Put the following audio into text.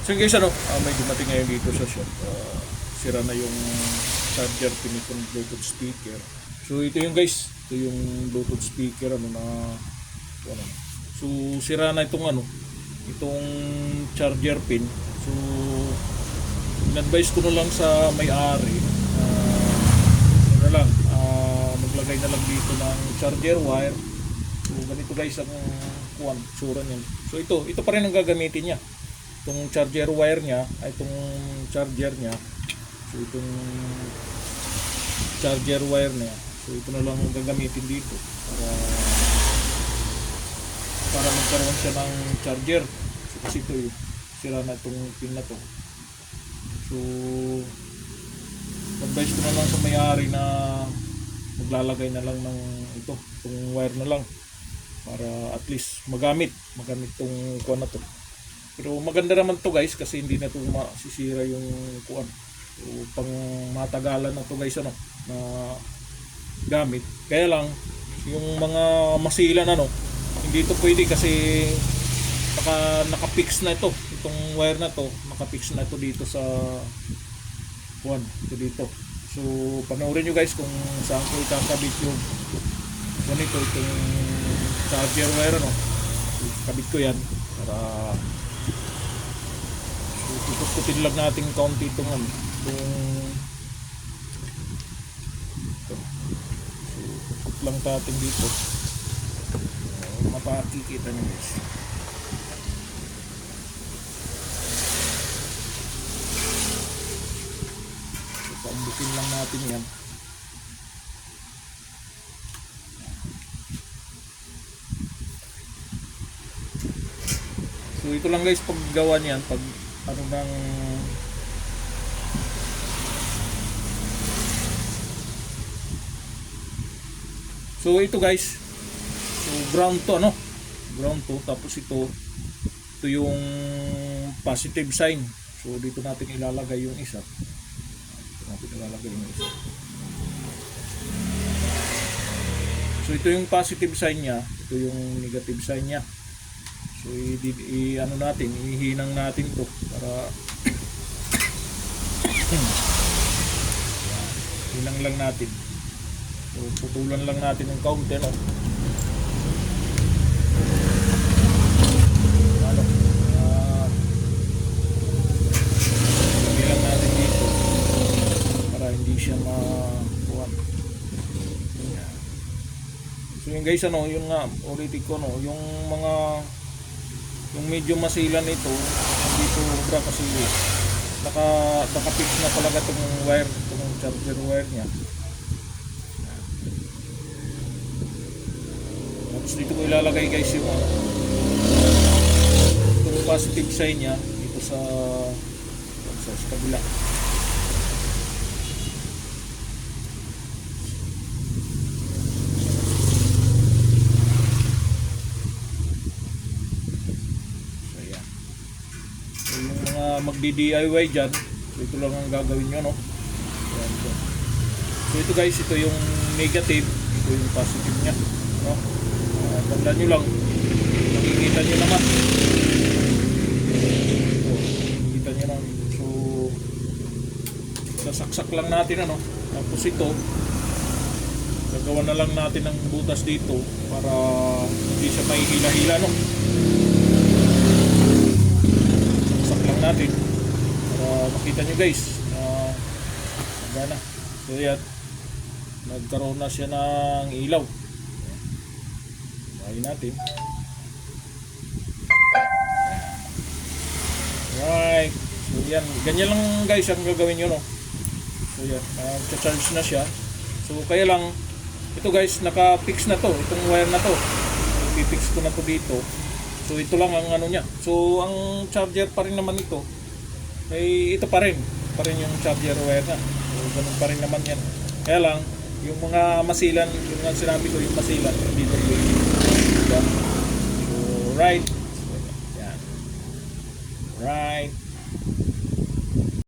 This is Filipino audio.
So guys, may dumating ngayon dito sa shop. Sira na yung charger pin itong Bluetooth speaker. So ito yung guys, ito yung Bluetooth speaker So sira na itong itong charger pin. So in-advise ko na lang sa may-ari maglagay na lang dito ng charger wire. So ganito guys ang tsura niyan. So ito pa rin ang gagamitin niya. Itong charger wire niya ay itong charger niya. So itong charger wire niya. So ito na lang ang gagamitin dito para magkaroon siya ng charger. So kasi ito sira na itong pin na to. So advice ko na lang sa may-ari na maglalagay na lang ng itong wire na lang para at least magamit tong kuan na to. Pero maganda naman to guys kasi hindi na to masisira yung kuan. So pang matagalan na to guys na gamit. Kaya lang yung mga masilan hindi to pwede kasi naka-fix na itong wire na to, naka-fix na ito dito sa kuan, dito. So panoorin nyo guys kung saan ko ikakabit yung ganito, itong charger wire kabit ko yan para tututin lang natin kaunti itong ito. So tutot lang natin dito. Mapakikita nyo guys. So paumbukin lang natin yan. So ito lang guys paggawa niyan, pag So ito guys, so ground to tapos ito yung positive sign. So dito natin ilalagay yung isa. So ito yung positive sign niya, ito yung negative sign niya. So ihinang natin to para hinang lang natin. So putulan lang natin ng kaunti lang natin dito para hindi siya makuha. So yung guys yun nga ulitin ko yung medyo masilan ito dito ubra kasi naka-fix na talaga itong wire, itong charger wire niya. Tapos dito ko ilalagay guys yung itong positive sign niya dito sa kabila. Magdi-DIY dyan, so ito lang ang gagawin nyo So ito guys, ito yung negative, ito yung positive nya tandaan nyo lang, makikita nyo naman makikita nyo lang. So sasaksak lang natin tapos ito gagawa na lang natin ng butas dito para hindi siya mahihila-hila natin para makita nyo guys na so yan, nagkaroon na siya ng ilaw. Bahay natin. Right, so yan, ganyan lang guys ang gagawin nyo so yan, charge na siya. So kaya lang ito guys, naka-fix na to itong wire na to, i-fix ko na to dito. So ito lang ang niya. So ang charger pa rin naman ito ay ito pa rin yung charger wire na. So ganun pa rin naman yan. Kaya lang yung mga masilan, yung nga sinabi ko yung masilan dito diba? So right. So, yan. Right.